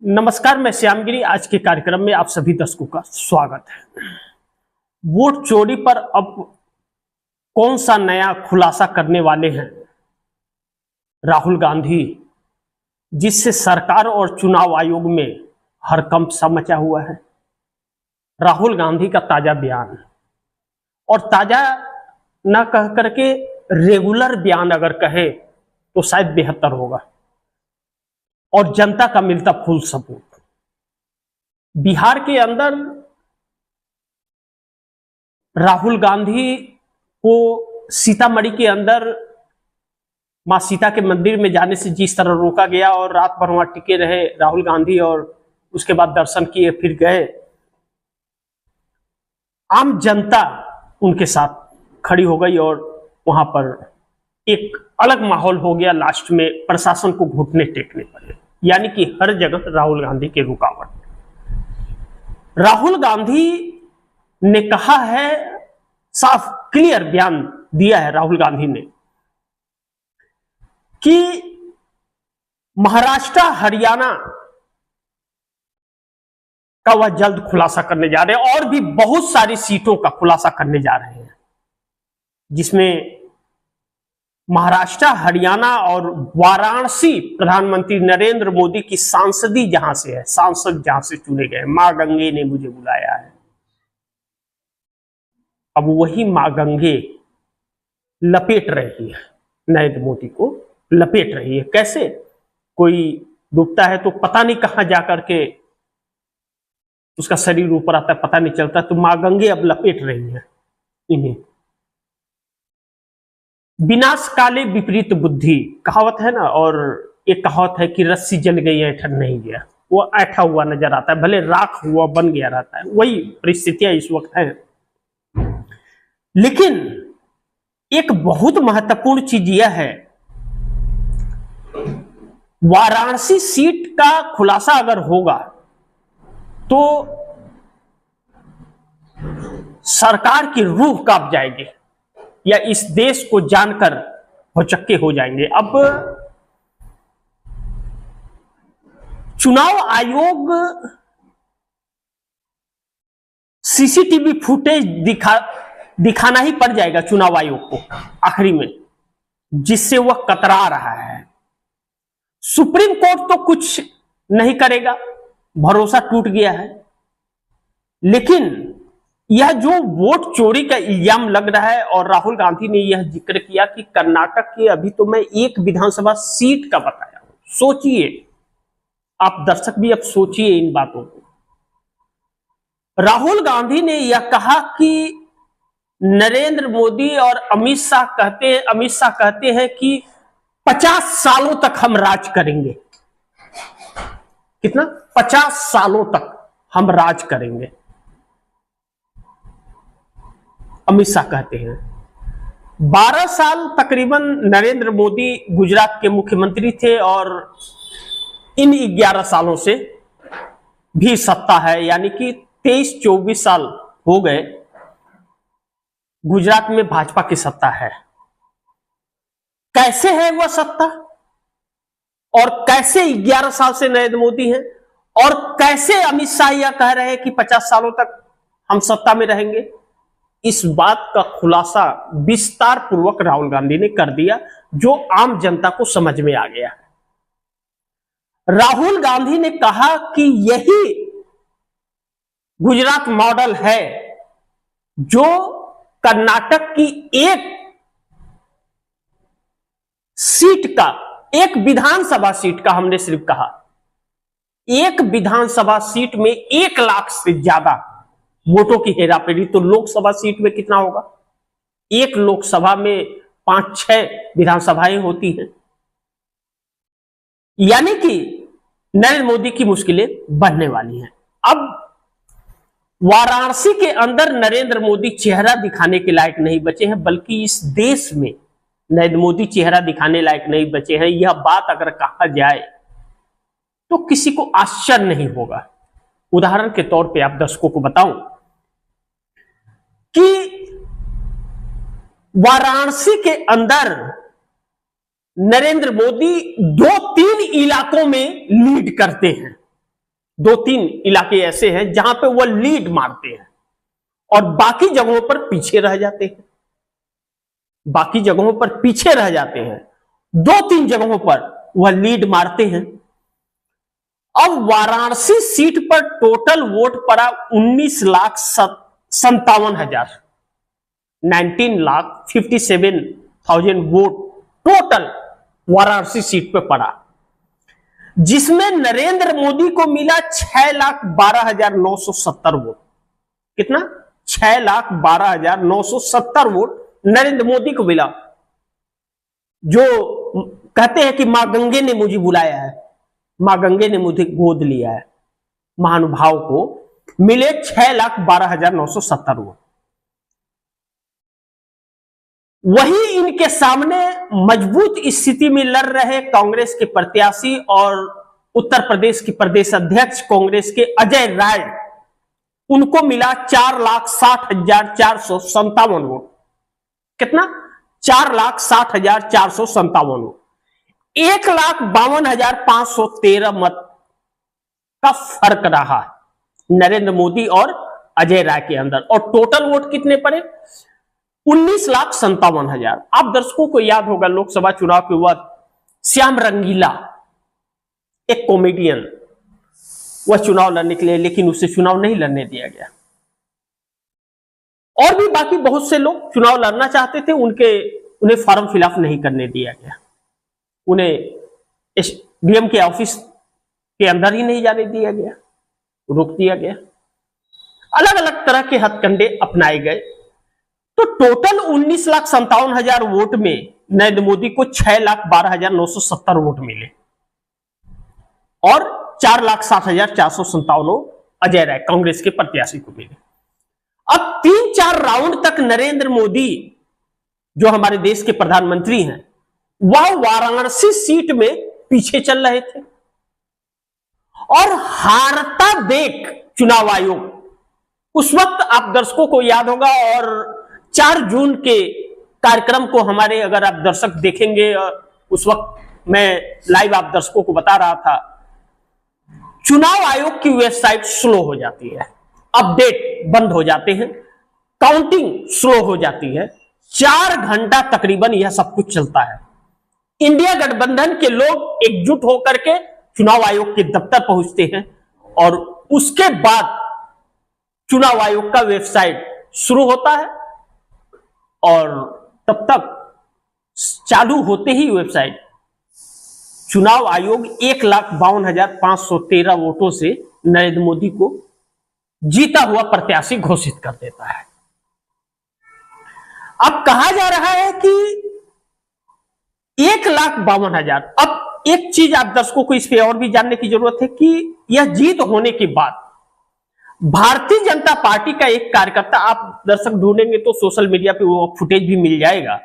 नमस्कार, मैं श्यामगिरी। आज के कार्यक्रम में आप सभी दर्शकों का स्वागत है। वोट चोरी पर अब कौन सा नया खुलासा करने वाले हैं राहुल गांधी, जिससे सरकार और चुनाव आयोग में हड़कंप सा मचा हुआ है। राहुल गांधी का ताजा बयान, और ताजा न कह करके रेगुलर बयान अगर कहे तो शायद बेहतर होगा, और जनता का मिलता फुल सपोर्ट। बिहार के अंदर राहुल गांधी को सीतामढ़ी के अंदर मां सीता के मंदिर में जाने से जिस तरह रोका गया और रात भर वहां टिके रहे राहुल गांधी, और उसके बाद दर्शन किए फिर गए, आम जनता उनके साथ खड़ी हो गई और वहां पर एक अलग माहौल हो गया। लास्ट में प्रशासन को घुटने टेकने पड़े, यानी कि हर जगह राहुल गांधी की रुकावट। राहुल गांधी ने कहा है, साफ क्लियर बयान दिया है राहुल गांधी ने, कि महाराष्ट्र हरियाणा का वह जल्द खुलासा करने जा रहे हैं, और भी बहुत सारी सीटों का खुलासा करने जा रहे हैं, जिसमें महाराष्ट्र, हरियाणा और वाराणसी प्रधानमंत्री नरेंद्र मोदी की सांसदी जहां से है, सांसद जहां से चुने गए। मां गंगे ने मुझे बुलाया है। अब वही मां गंगे लपेट रही है, नरेंद्र मोदी को लपेट रही है। कैसे? कोई डूबता है तो पता नहीं कहां जाकर के उसका शरीर ऊपर आता है, पता नहीं चलता। तो मां गंगे अब लपेट रही है इन्हें। विनाश काले विपरीत बुद्धि कहावत है ना, और एक कहावत है कि रस्सी जल गई ऐठन नहीं गया। वो ऐठा हुआ नजर आता है, भले राख हुआ बन गया रहता है। वही परिस्थितियां इस वक्त है। लेकिन एक बहुत महत्वपूर्ण चीज यह है, वाराणसी सीट का खुलासा अगर होगा तो सरकार की रूह कांप जाएगी, या इस देश को जानकर भौचक्के हो जाएंगे। अब चुनाव आयोग सीसीटीवी फुटेज दिखाना ही पड़ जाएगा चुनाव आयोग को आखिरी में, जिससे वह कतरा रहा है। सुप्रीम कोर्ट तो कुछ नहीं करेगा, भरोसा टूट गया है। लेकिन यह जो वोट चोरी का इल्जाम लग रहा है, और राहुल गांधी ने यह जिक्र किया कि कर्नाटक के अभी तो मैं एक विधानसभा सीट का बताया हूं। सोचिए आप दर्शक भी, अब सोचिए इन बातों को। राहुल गांधी ने यह कहा कि नरेंद्र मोदी और अमित शाह कहते हैं कि 50 सालों तक हम राज करेंगे। कितना? 50 सालों तक हम राज करेंगे, अमित शाह कहते हैं। 12 साल तकरीबन नरेंद्र मोदी गुजरात के मुख्यमंत्री थे, और इन 11 सालों से भी सत्ता है, यानी कि 23-24 साल हो गए गुजरात में भाजपा की सत्ता है। कैसे है वह सत्ता, और कैसे 11 साल से नरेंद्र मोदी हैं, और कैसे अमित शाह यह कह रहे हैं कि 50 सालों तक हम सत्ता में रहेंगे? इस बात का खुलासा विस्तार पूर्वक राहुल गांधी ने कर दिया, जो आम जनता को समझ में आ गया। राहुल गांधी ने कहा कि यही गुजरात मॉडल है, जो कर्नाटक की एक सीट का, एक विधानसभा सीट का, हमने सिर्फ कहा एक विधानसभा सीट में 1 लाख से ज्यादा वोटों की हेराफेरी। तो लोकसभा सीट में कितना होगा? एक लोकसभा में 5-6 विधानसभाएं होती हैं, यानी कि नरेंद्र मोदी की मुश्किलें बढ़ने वाली हैं। अब वाराणसी के अंदर नरेंद्र मोदी चेहरा दिखाने के लायक नहीं बचे हैं, बल्कि इस देश में नरेंद्र मोदी चेहरा दिखाने लायक नहीं बचे हैं। यह बात अगर कहा जाए तो किसी को आश्चर्य नहीं होगा। उदाहरण के तौर पे आप दर्शकों को बताऊं कि वाराणसी के अंदर नरेंद्र मोदी 2-3 इलाकों में लीड करते हैं। 2-3 इलाके ऐसे हैं जहां पे वह लीड मारते हैं और बाकी जगहों पर पीछे रह जाते हैं। बाकी जगहों पर पीछे रह जाते हैं, 2-3 जगहों पर वह लीड मारते हैं। अब वाराणसी सीट पर टोटल वोट पड़ा 19,57,000, 19,57,000 वोट टोटल वाराणसी सीट पर पड़ा, जिसमें नरेंद्र मोदी को मिला 6,12,970 वोट। कितना? 6,12,970 वोट नरेंद्र मोदी को मिला। जो कहते हैं कि मां गंगे ने मुझे बुलाया है, मां गंगे ने मुझे गोद लिया है, महानुभाव को मिले 6,12,970 वोट। वही इनके सामने मजबूत स्थिति में लड़ रहे कांग्रेस के प्रत्याशी और उत्तर प्रदेश के प्रदेश अध्यक्ष कांग्रेस के अजय राय, उनको मिला 4,60,457 वोट। कितना? 4,60,457 वोट। 1,52,513 मत का फर्क रहा नरेंद्र मोदी और अजय राय के अंदर, और टोटल वोट कितने पड़े? 19,57,000। आप दर्शकों को याद होगा लोकसभा चुनाव के वक्त श्याम रंगीला, एक कॉमेडियन, वह चुनाव लड़ने के लिए, लेकिन उसे चुनाव नहीं लड़ने दिया गया। और भी बाकी बहुत से लोग चुनाव लड़ना चाहते थे, उन्हें फॉर्म फिलअप नहीं करने दिया गया, उन्हें डीएम के ऑफिस के अंदर ही नहीं जाने दिया गया, रोक दिया गया। अलग अलग तरह के हथकंडे अपनाए गए। तो टोटल 19,57,000 वोट में नरेंद्र मोदी को 6,12,970 वोट मिले और 4,60,457 अजय राय कांग्रेस के प्रत्याशी को मिले। अब 3-4 राउंड तक नरेंद्र मोदी, जो हमारे देश के प्रधानमंत्री हैं, वह वाराणसी सीट में पीछे चल रहे थे और हारता देख चुनाव आयोग, उस वक्त आप दर्शकों को याद होगा, और 4 जून के कार्यक्रम को हमारे, अगर आप दर्शक देखेंगे, उस वक्त मैं लाइव आप दर्शकों को बता रहा था, चुनाव आयोग की वेबसाइट स्लो हो जाती है, अपडेट बंद हो जाते हैं, काउंटिंग स्लो हो जाती है, 4 घंटा तकरीबन यह सब कुछ चलता है। इंडिया गठबंधन के लोग एकजुट होकर के चुनाव आयोग के दफ्तर पहुंचते हैं और उसके बाद चुनाव आयोग का वेबसाइट शुरू होता है, और तब तक चालू होते ही वेबसाइट चुनाव आयोग 1,52,513 वोटों से नरेंद्र मोदी को जीता हुआ प्रत्याशी घोषित कर देता है। अब कहा जा रहा है कि 1,52,000। अब एक चीज आप दर्शकों को इस पे और भी जानने की जरूरत है कि यह जीत होने के बाद भारतीय जनता पार्टी का एक कार्यकर्ता, आप दर्शक ढूंढेंगे तो सोशल मीडिया पे वो फुटेज भी मिल जाएगा,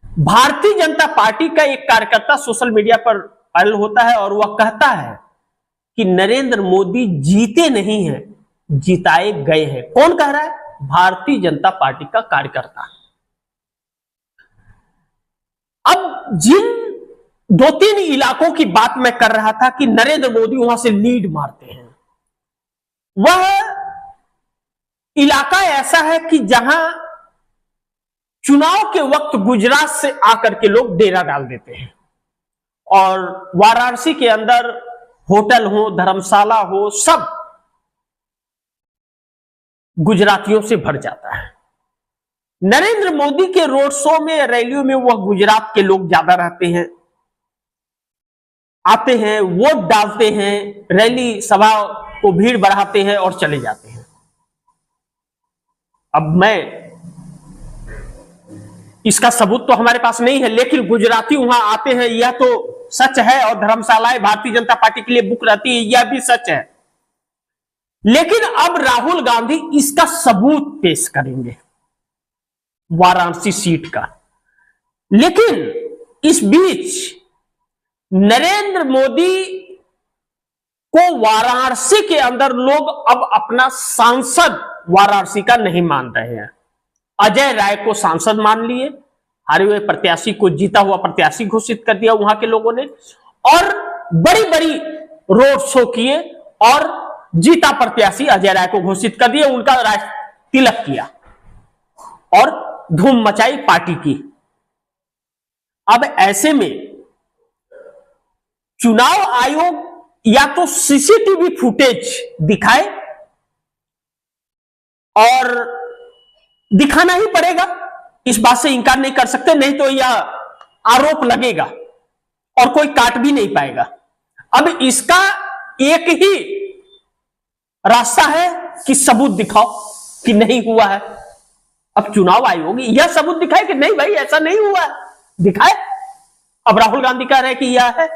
भारतीय जनता पार्टी का एक कार्यकर्ता सोशल मीडिया पर वायरल होता है और वह कहता है कि नरेंद्र मोदी जीते नहीं हैं, जिताए गए हैं। कौन कह रहा है? भारतीय जनता पार्टी का कार्यकर्ता। अब जिन 2-3 इलाकों की बात मैं कर रहा था कि नरेंद्र मोदी वहां से लीड मारते हैं, वह इलाका ऐसा है कि जहां चुनाव के वक्त गुजरात से आकर के लोग डेरा डाल देते हैं और वाराणसी के अंदर होटल हो, धर्मशाला हो, सब गुजरातियों से भर जाता है। नरेंद्र मोदी के रोड शो में, रैलियों में वह गुजरात के लोग ज्यादा रहते हैं, आते हैं, वोट डालते हैं, रैली सभा को भीड़ बढ़ाते हैं और चले जाते हैं। अब मैं इसका सबूत तो हमारे पास नहीं है, लेकिन गुजराती वहां आते हैं, यह तो सच है, और धर्मशालाएं भारतीय जनता पार्टी के लिए बुक रहती है, यह भी सच है। लेकिन अब राहुल गांधी इसका सबूत पेश करेंगे वाराणसी सीट का। लेकिन इस बीच नरेंद्र मोदी को वाराणसी के अंदर लोग अब अपना सांसद वाराणसी का नहीं मान रहे हैं। अजय राय को सांसद मान लिए, हारे हुए प्रत्याशी को जीता हुआ प्रत्याशी घोषित कर दिया वहां के लोगों ने, और बड़ी बड़ी रोड शो किए और जीता प्रत्याशी अजय राय को घोषित कर दिया, उनका तिलक किया और धूम मचाई पार्टी की। अब ऐसे में चुनाव आयोग या तो सीसीटीवी फुटेज दिखाए, और दिखाना ही पड़ेगा, इस बात से इंकार नहीं कर सकते, नहीं तो यह आरोप लगेगा और कोई काट भी नहीं पाएगा। अब इसका एक ही रास्ता है कि सबूत दिखाओ कि नहीं हुआ है। अब चुनाव आयोग यह सबूत दिखाए कि नहीं भाई ऐसा नहीं हुआ है, दिखाए। अब राहुल गांधी कह रहे हैं कि यह है,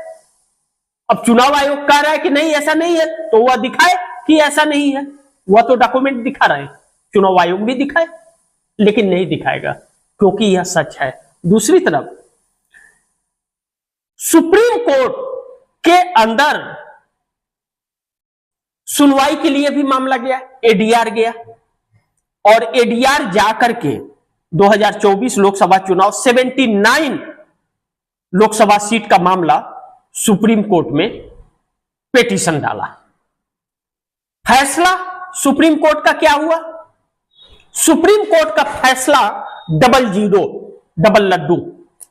अब चुनाव आयोग कह रहा है कि नहीं ऐसा नहीं है, तो वह दिखाए कि ऐसा नहीं है। वह तो डॉक्यूमेंट दिखा रहे हैं, चुनाव आयोग भी दिखाए, लेकिन नहीं दिखाएगा क्योंकि यह सच है। दूसरी तरफ सुप्रीम कोर्ट के अंदर सुनवाई के लिए भी मामला गया, एडीआर गया, और एडीआर जाकर के 2024 लोकसभा चुनाव 79 लोकसभा सीट का मामला सुप्रीम कोर्ट में पिटीशन डाला। फैसला सुप्रीम कोर्ट का क्या हुआ? सुप्रीम कोर्ट का फैसला 00, डबल लड्डू,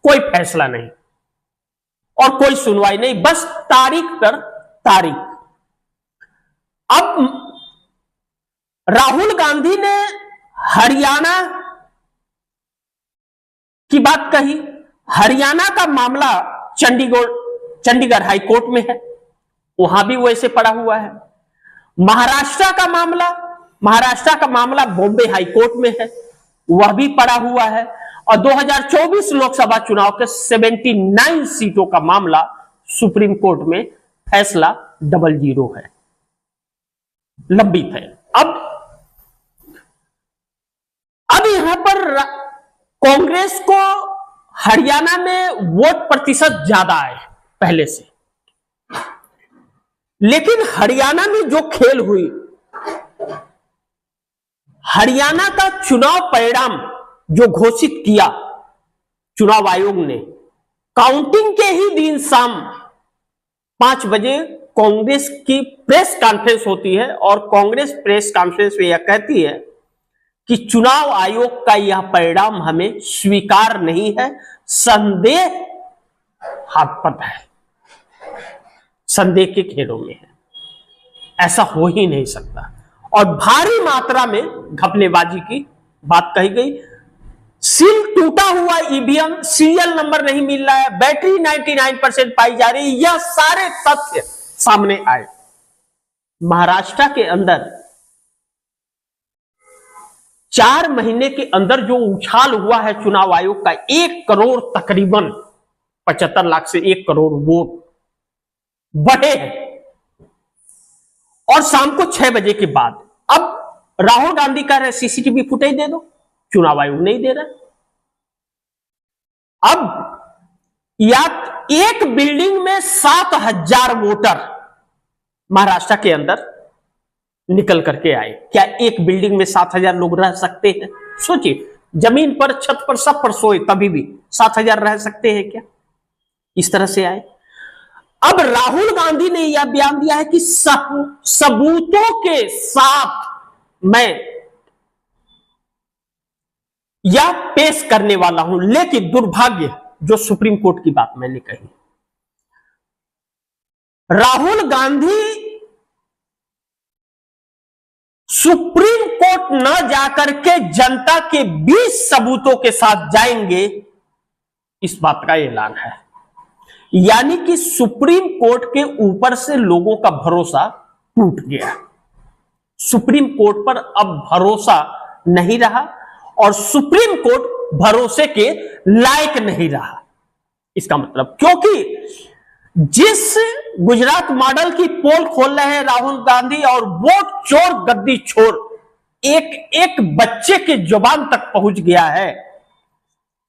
कोई फैसला नहीं और कोई सुनवाई नहीं, बस तारीख पर तारीख। अब राहुल गांधी ने हरियाणा की बात कही। हरियाणा का मामला चंडीगढ़ हाई कोर्ट में है, वहां भी वैसे पड़ा हुआ है। महाराष्ट्र का मामला बॉम्बे हाई कोर्ट में है, वह भी पड़ा हुआ है। और 2024 लोकसभा चुनाव के 79 सीटों का मामला सुप्रीम कोर्ट में फैसला 00 है, लंबित है। अब यहां पर कांग्रेस को हरियाणा में वोट प्रतिशत ज्यादा है पहले से, लेकिन हरियाणा में जो खेल हुई, हरियाणा का चुनाव परिणाम जो घोषित किया चुनाव आयोग ने, काउंटिंग के ही दिन शाम 5 बजे कांग्रेस की प्रेस कॉन्फ्रेंस होती है और कांग्रेस प्रेस कॉन्फ्रेंस में यह कहती है कि चुनाव आयोग का यह परिणाम हमें स्वीकार नहीं है, संदेहास्पद है, संदेह के घेरों में है, ऐसा हो ही नहीं सकता। और भारी मात्रा में घपलेबाजी की बात कही गई। सील टूटा हुआ ईवीएम, सीरियल नंबर नहीं मिल रहा है, बैटरी 99% पाई जा रही है, यह सारे तथ्य सामने आए। महाराष्ट्र के अंदर 4 महीने के अंदर जो उछाल हुआ है चुनाव आयोग का, 1 करोड़ तकरीबन 75 लाख से 1 करोड़ वोट बढ़े हैं, और शाम को 6 बजे के बाद। अब राहुल गांधी कह रहे सीसीटीवी फुटेज दे दो, चुनाव आयोग नहीं दे रहा। अब या एक बिल्डिंग में 7000 वोटर महाराष्ट्र के अंदर निकल करके आए। क्या एक बिल्डिंग में 7000 लोग रह सकते हैं? सोचिए, जमीन पर, छत पर, सब पर सोए तभी भी 7000 रह सकते हैं क्या? इस तरह से आए। अब राहुल गांधी ने यह बयान दिया है कि सबूतों के साथ मैं यह पेश करने वाला हूं, लेकिन दुर्भाग्य जो सुप्रीम कोर्ट की बात मैंने कही, राहुल गांधी सुप्रीम कोर्ट न जाकर के जनता के 20 सबूतों के साथ जाएंगे, इस बात का ऐलान है। यानी कि सुप्रीम कोर्ट के ऊपर से लोगों का भरोसा टूट गया, सुप्रीम कोर्ट पर अब भरोसा नहीं रहा और सुप्रीम कोर्ट भरोसे के लायक नहीं रहा। इसका मतलब, क्योंकि जिस गुजरात मॉडल की पोल खोल रहे हैं राहुल गांधी, और वोट चोर गद्दी छोर एक एक बच्चे के जुबान तक पहुंच गया है,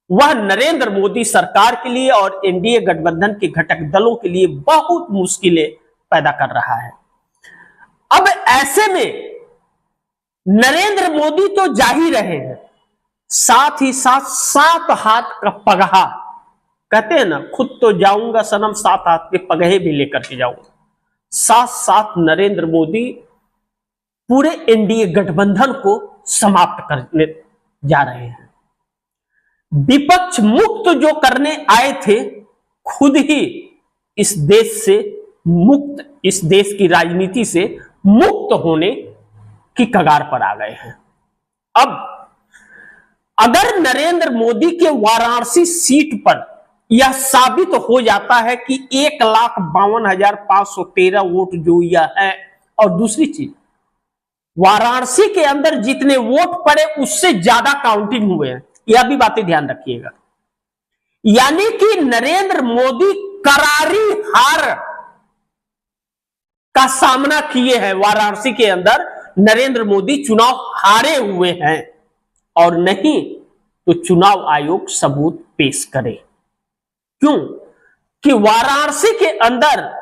वह नरेंद्र मोदी सरकार के लिए और एनडीए गठबंधन के घटक दलों के लिए बहुत मुश्किलें पैदा कर रहा है। अब ऐसे में नरेंद्र मोदी तो जा ही रहे हैं, साथ ही साथ 7 हाथ का पगहा, कहते हैं ना, खुद तो जाऊंगा सनम, 7 हाथ के पगहे भी लेकर के जाऊंगा। साथ साथ नरेंद्र मोदी पूरे एनडीए गठबंधन को समाप्त करने जा रहे हैं। विपक्ष मुक्त जो करने आए थे, खुद ही इस देश से मुक्त, इस देश की राजनीति से मुक्त होने की कगार पर आ गए हैं। अब अगर नरेंद्र मोदी के वाराणसी सीट पर यह साबित हो जाता है कि 1,52,513 वोट जो यह है, और दूसरी चीज वाराणसी के अंदर जितने वोट पड़े उससे ज्यादा काउंटिंग हुए हैं, यह भी बातें ध्यान रखिएगा। यानी कि नरेंद्र मोदी करारी हार का सामना किए हैं। वाराणसी के अंदर नरेंद्र मोदी चुनाव हारे हुए हैं, और नहीं तो चुनाव आयोग सबूत पेश करे। क्यों? कि वाराणसी के अंदर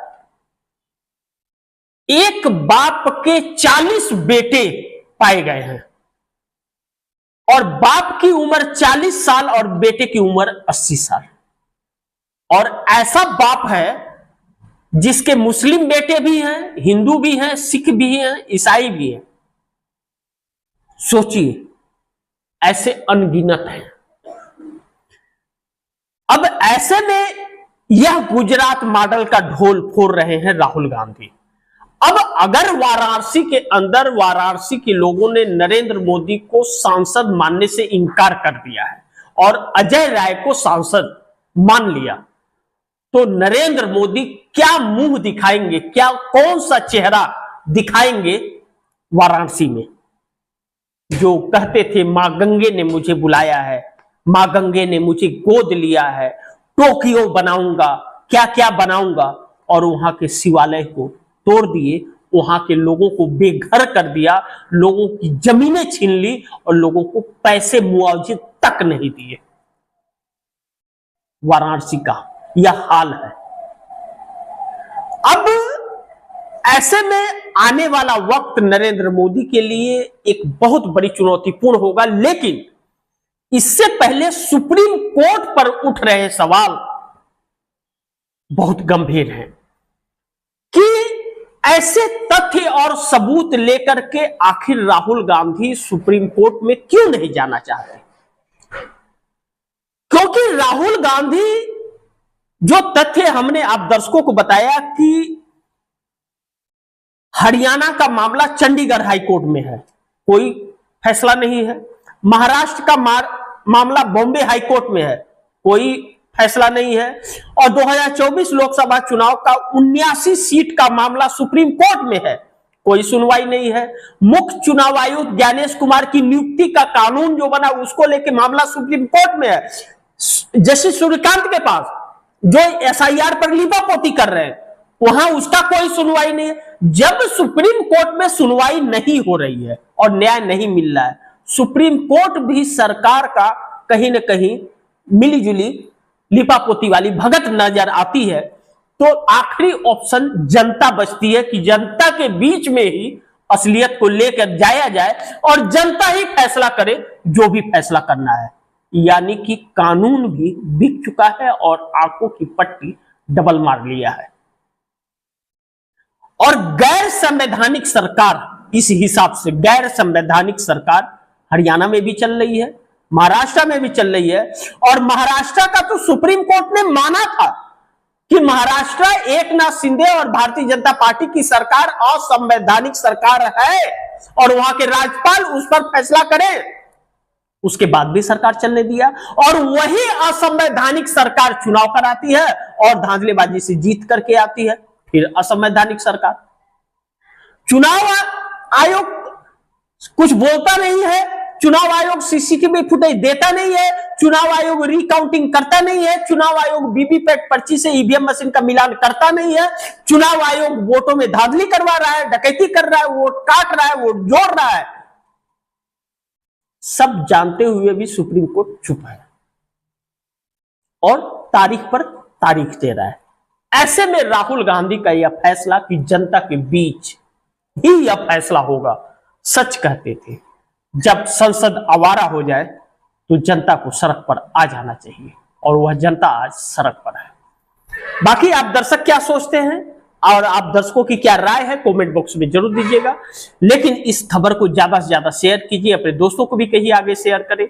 एक बाप के 40 बेटे पाए गए हैं, और बाप की उम्र 40 साल और बेटे की उम्र 80 साल। और ऐसा बाप है जिसके मुस्लिम बेटे भी हैं, हिंदू भी हैं, सिख भी हैं, ईसाई भी हैं। सोचिए, ऐसे अनगिनत हैं। अब ऐसे में यह गुजरात मॉडल का ढोल फोड़ रहे हैं राहुल गांधी। अब अगर वाराणसी के अंदर वाराणसी के लोगों ने नरेंद्र मोदी को सांसद मानने से इनकार कर दिया है और अजय राय को सांसद मान लिया, तो नरेंद्र मोदी क्या मुंह दिखाएंगे, क्या कौन सा चेहरा दिखाएंगे वाराणसी में? जो कहते थे मां गंगे ने मुझे बुलाया है, मां गंगे ने मुझे गोद लिया है, टोक्यो बनाऊंगा, क्या क्या बनाऊंगा, और वहां के शिवालय को तोड़ दिए, वहां के लोगों को बेघर कर दिया, लोगों की जमीनें छीन ली और लोगों को पैसे मुआवजे तक नहीं दिए। वाराणसी का यह हाल है। अब ऐसे में आने वाला वक्त नरेंद्र मोदी के लिए एक बहुत बड़ी चुनौतीपूर्ण होगा, लेकिन इससे पहले सुप्रीम कोर्ट पर उठ रहे सवाल बहुत गंभीर हैं कि ऐसे तथ्य और सबूत लेकर के आखिर राहुल गांधी सुप्रीम कोर्ट में क्यों नहीं जाना चाहते? क्योंकि राहुल गांधी जो तथ्य हमने आप दर्शकों को बताया कि हरियाणा का मामला चंडीगढ़ हाईकोर्ट में है, कोई फैसला नहीं है। महाराष्ट्र का मामला बॉम्बे हाईकोर्ट में है, कोई फैसला नहीं है। और 2024 लोकसभा चुनाव का 79 सीट का मामला सुप्रीम कोर्ट में है, कोई सुनवाई नहीं है। मुख्य चुनाव आयुक्त ज्ञानेश कुमार की नियुक्ति का कानून जो बना उसको लेकर मामला सुप्रीम कोर्ट में है। जस्टिस सूर्यकांत के पास जो एसआईआर पर लीपापोती कर रहे हैं, वहां उसका कोई सुनवाई नहीं है। जब सुप्रीम कोर्ट में सुनवाई नहीं हो रही है और न्याय नहीं मिल रहा है, सुप्रीम कोर्ट भी सरकार का कहीं ना कहीं मिलीजुली लिपापोती वाली भगत नजर आती है, तो आखिरी ऑप्शन जनता बचती है कि जनता के बीच में ही असलियत को लेकर जाया जाए और जनता ही फैसला करे जो भी फैसला करना है। यानी कि कानून भी बिक चुका है और आंखों की पट्टी डबल मार लिया है। और गैर संवैधानिक सरकार, इस हिसाब से गैर संवैधानिक सरकार हरियाणा में भी चल रही है, महाराष्ट्र में भी चल रही है। और महाराष्ट्र का तो सुप्रीम कोर्ट ने माना था कि महाराष्ट्र एकनाथ शिंदे और भारतीय जनता पार्टी की सरकार असंवैधानिक सरकार है और वहां के राज्यपाल उस पर फैसला करें। उसके बाद भी सरकार चलने दिया, और वही असंवैधानिक सरकार चुनाव कराती है और धांधलेबाजी से जीत करके आती है। फिर असंवैधानिक सरकार, चुनाव आयोग कुछ बोलता नहीं है, चुनाव आयोग सीसीटीवी फुटेज देता नहीं है, चुनाव आयोग रिकाउंटिंग करता नहीं है, चुनाव आयोग वीवीपैट पर्ची से ईवीएम मशीन का मिलान करता नहीं है, चुनाव आयोग वोटों में धांधली करवा रहा है, डकैती कर रहा है, वोट काट रहा है, वोट जोड़ रहा है। सब जानते हुए भी सुप्रीम कोर्ट चुप है और तारीख पर तारीख दे रहा है। ऐसे में राहुल गांधी का यह फैसला कि जनता के बीच ही यह फैसला होगा, सच कहते थे। जब संसद आवारा हो जाए तो जनता को सड़क पर आ जाना चाहिए, और वह जनता आज सड़क पर है। बाकी आप दर्शक क्या सोचते हैं और आप दर्शकों की क्या राय है कमेंट बॉक्स में जरूर दीजिएगा। लेकिन इस खबर को ज्यादा से ज्यादा शेयर कीजिए, अपने दोस्तों को भी कहिए आगे शेयर करें।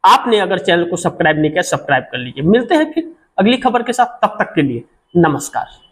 आपने अगर चैनल को सब्सक्राइब नहीं किया सब्सक्राइब कर लीजिए। मिलते हैं फिर अगली खबर के साथ, तब तक के लिए नमस्कार।